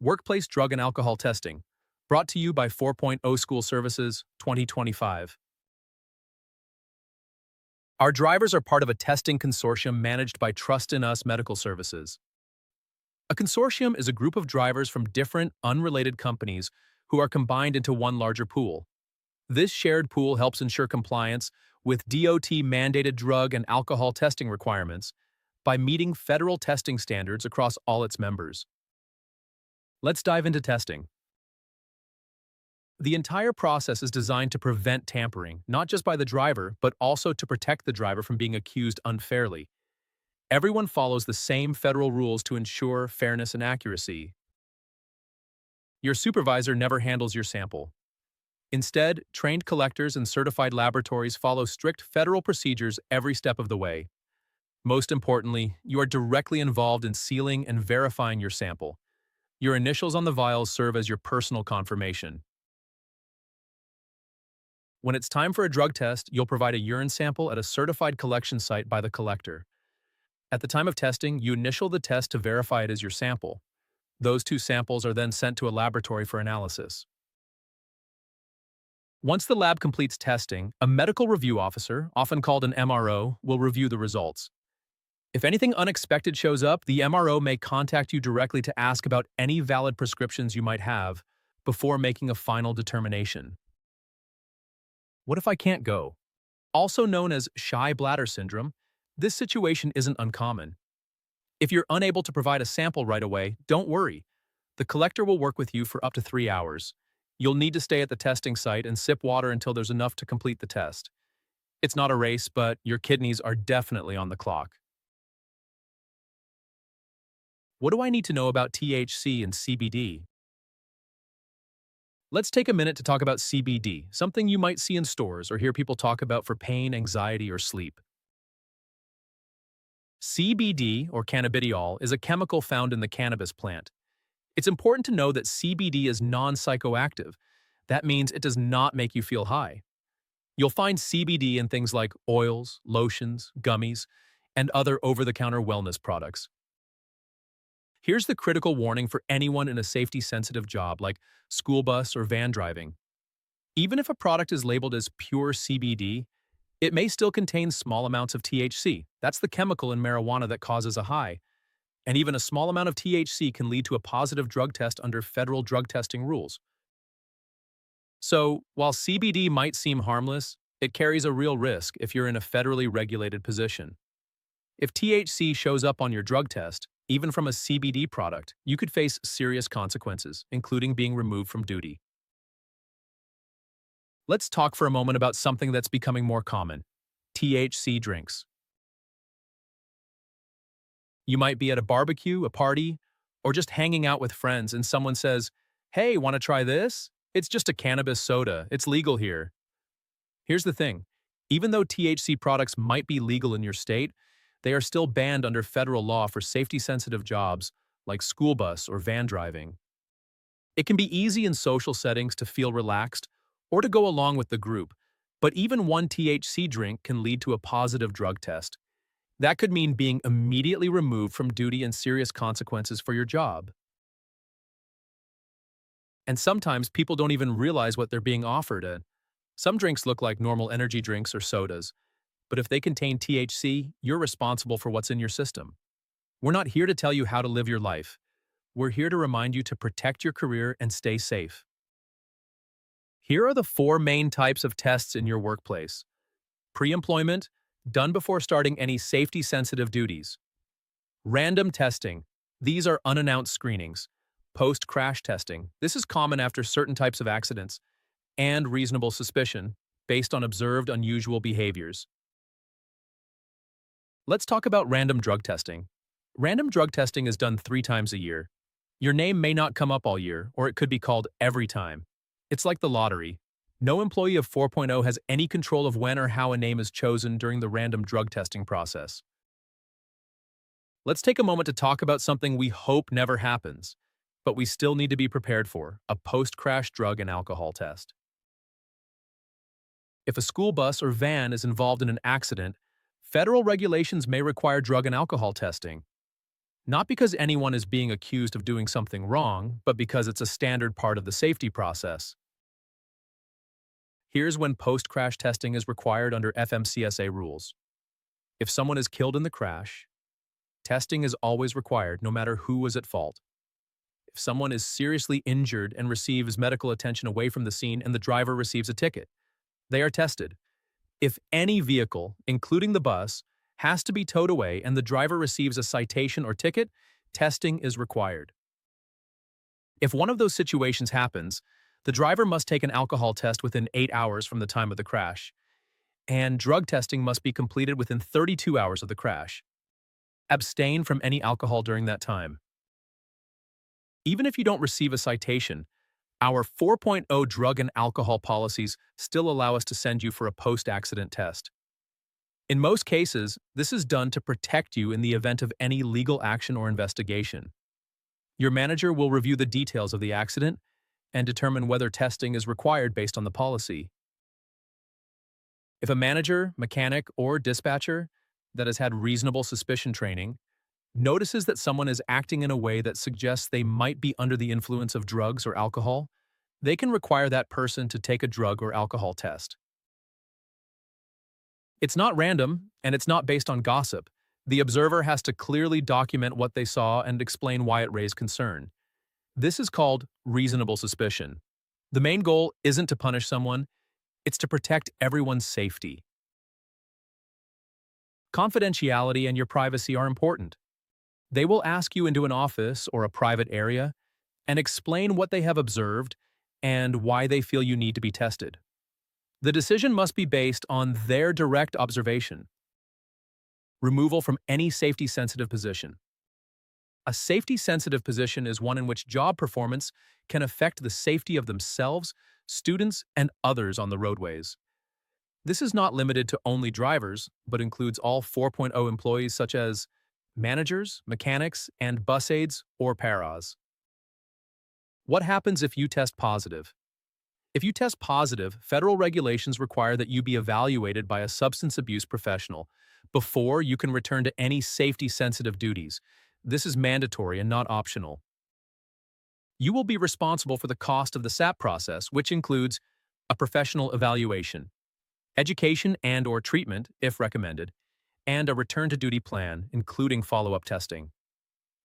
Workplace Drug and Alcohol Testing, brought to you by 4.0 School Services 2025. Our drivers are part of a testing consortium managed by Trust in Us Medical Services. A consortium is a group of drivers from different, unrelated companies who are combined into one larger pool. This shared pool helps ensure compliance with DOT-mandated drug and alcohol testing requirements by meeting federal testing standards across all its members. Let's dive into testing. The entire process is designed to prevent tampering, not just by the driver, but also to protect the driver from being accused unfairly. Everyone follows the same federal rules to ensure fairness and accuracy. Your supervisor never handles your sample. Instead, trained collectors and certified laboratories follow strict federal procedures every step of the way. Most importantly, you are directly involved in sealing and verifying your sample. Your initials on the vials serve as your personal confirmation. When it's time for a drug test, you'll provide a urine sample at a certified collection site by the collector. At the time of testing, you initial the test to verify it as your sample. Those two samples are then sent to a laboratory for analysis. Once the lab completes testing, a medical review officer, often called an MRO, will review the results. If anything unexpected shows up, the MRO may contact you directly to ask about any valid prescriptions you might have before making a final determination. What if I can't go? Also known as shy bladder syndrome, this situation isn't uncommon. If you're unable to provide a sample right away, don't worry. The collector will work with you for up to 3 hours. You'll need to stay at the testing site and sip water until there's enough to complete the test. It's not a race, but your kidneys are definitely on the clock. What do I need to know about THC and CBD? Let's take a minute to talk about CBD, something you might see in stores or hear people talk about for pain, anxiety, or sleep. CBD, or cannabidiol, is a chemical found in the cannabis plant. It's important to know that CBD is non-psychoactive. That means it does not make you feel high. You'll find CBD in things like oils, lotions, gummies, and other over-the-counter wellness products. Here's the critical warning for anyone in a safety-sensitive job like school bus or van driving. Even if a product is labeled as pure CBD, it may still contain small amounts of THC. That's the chemical in marijuana that causes a high. And even a small amount of THC can lead to a positive drug test under federal drug testing rules. So, while CBD might seem harmless, it carries a real risk if you're in a federally regulated position. If THC shows up on your drug test, even from a CBD product, you could face serious consequences, including being removed from duty. Let's talk for a moment about something that's becoming more common: THC drinks. You might be at a barbecue, a party, or just hanging out with friends and someone says, "Hey, want to try this? It's just a cannabis soda. It's legal here." Here's the thing. Even though THC products might be legal in your state, they are still banned under federal law for safety-sensitive jobs like school bus or van driving. It can be easy in social settings to feel relaxed or to go along with the group, but even one THC drink can lead to a positive drug test. That could mean being immediately removed from duty and serious consequences for your job. And sometimes people don't even realize what they're being offered. Some drinks look like normal energy drinks or sodas, but if they contain THC, you're responsible for what's in your system. We're not here to tell you how to live your life. We're here to remind you to protect your career and stay safe. Here are the 4 main types of tests in your workplace. Pre-employment, done before starting any safety-sensitive duties. Random testing. These are unannounced screenings. Post-crash testing. This is common after certain types of accidents. And reasonable suspicion, based on observed unusual behaviors. Let's talk about random drug testing. Random drug testing is done 3 times a year. Your name may not come up all year, or it could be called every time. It's like the lottery. No employee of 4.0 has any control of when or how a name is chosen during the random drug testing process. Let's take a moment to talk about something we hope never happens, but we still need to be prepared for: a post-crash drug and alcohol test. If a school bus or van is involved in an accident, federal regulations may require drug and alcohol testing. not because anyone is being accused of doing something wrong, but because it's a standard part of the safety process. Here's when post-crash testing is required under FMCSA rules. If someone is killed in the crash, testing is always required no matter who was at fault. If someone is seriously injured and receives medical attention away from the scene and the driver receives a ticket, they are tested. If any vehicle, including the bus, has to be towed away and the driver receives a citation or ticket, testing is required. If one of those situations happens, the driver must take an alcohol test within 8 hours from the time of the crash, and drug testing must be completed within 32 hours of the crash. Abstain from any alcohol during that time. Even if you don't receive a citation, our 4.0 drug and alcohol policies still allow us to send you for a post-accident test. In most cases, this is done to protect you in the event of any legal action or investigation. Your manager will review the details of the accident and determine whether testing is required based on the policy. If a manager, mechanic, or dispatcher that has had reasonable suspicion training notices that someone is acting in a way that suggests they might be under the influence of drugs or alcohol, they can require that person to take a drug or alcohol test. It's not random, and it's not based on gossip. The observer has to clearly document what they saw and explain why it raised concern. This is called reasonable suspicion. The main goal isn't to punish someone, it's to protect everyone's safety. Confidentiality and your privacy are important. They will ask you into an office or a private area and explain what they have observed and why they feel you need to be tested. The decision must be based on their direct observation. Removal from any safety-sensitive position. A safety-sensitive position is one in which job performance can affect the safety of themselves, students, and others on the roadways. This is not limited to only drivers, but includes all 4.0 employees such as managers, mechanics, and bus aides or paras. What happens if you test positive? If you test positive, federal regulations require that you be evaluated by a substance abuse professional before you can return to any safety-sensitive duties. This is mandatory and not optional. You will be responsible for the cost of the SAP process, which includes a professional evaluation, education and/or treatment, if recommended, and a return-to-duty plan, including follow-up testing.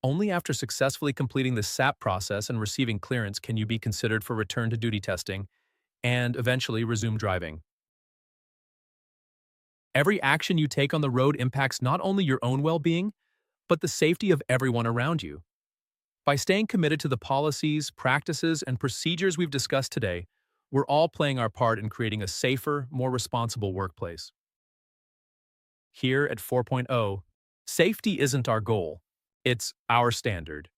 Only after successfully completing the SAP process and receiving clearance can you be considered for return-to-duty testing and eventually resume driving. Every action you take on the road impacts not only your own well-being, but the safety of everyone around you. By staying committed to the policies, practices, and procedures we've discussed today, we're all playing our part in creating a safer, more responsible workplace. Here at 4.0, safety isn't our goal, it's our standard.